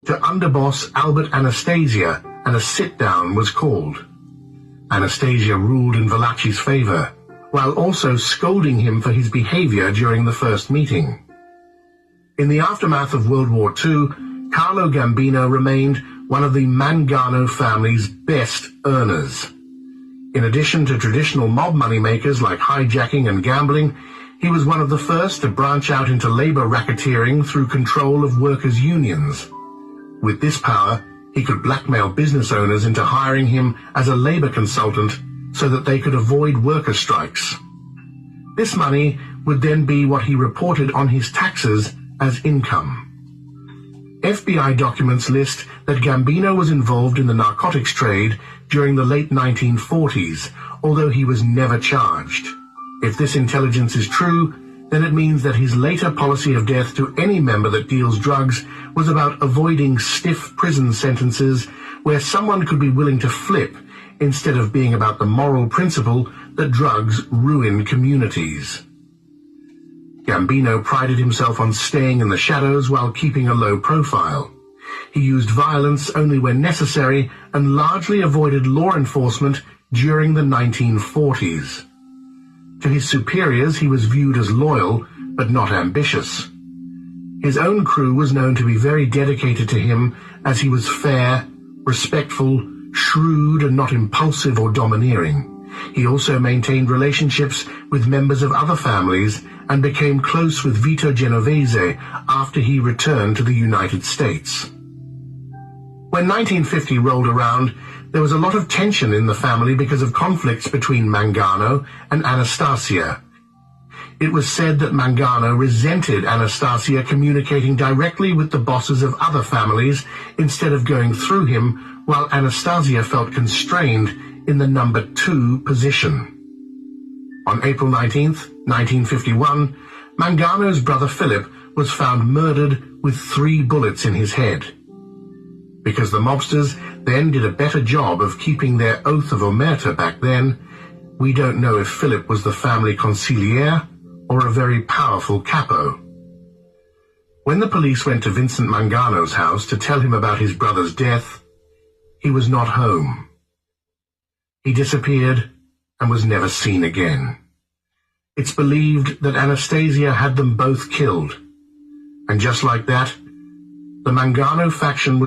to underboss Albert Anastasia, and a sit-down was called. Anastasia ruled in Valachi's favor, while also scolding him for his behavior during the first meeting. In the aftermath of World War II, Carlo Gambino remained one of the Mangano family's best earners. In addition to traditional mob moneymakers like hijacking and gambling, he was one of the first to branch out into labor racketeering through control of workers' unions. With this power, he could blackmail business owners into hiring him as a labor consultant so that they could avoid worker strikes. This money would then be what he reported on his taxes as income. FBI documents list that Gambino was involved in the narcotics trade during the late 1940s, although he was never charged. If this intelligence is true, then it means that his later policy of death to any member that deals drugs was about avoiding stiff prison sentences where someone could be willing to flip instead of being about the moral principle that drugs ruin communities. Gambino prided himself on staying in the shadows while keeping a low profile. He used violence only when necessary and largely avoided law enforcement during the 1940s. To his superiors, he was viewed as loyal, but not ambitious. His own crew was known to be very dedicated to him as he was fair, respectful, shrewd, and not impulsive or domineering. He also maintained relationships with members of other families and became close with Vito Genovese after he returned to the United States. When 1950 rolled around, there was a lot of tension in the family because of conflicts between Mangano and Anastasia. It was said that Mangano resented Anastasia communicating directly with the bosses of other families instead of going through him, while Anastasia felt constrained in the number 2 position. On April 19th, 1951, Mangano's brother Philip was found murdered with 3 bullets in his head. Because the mobsters then did a better job of keeping their oath of omerta back then, we don't know if Philip was the family consigliere or a very powerful capo. When the police went to Vincent Mangano's house to tell him about his brother's death, he was not home. He disappeared and was never seen again. It's believed that Anastasia had them both killed. And just like that, the Mangano faction was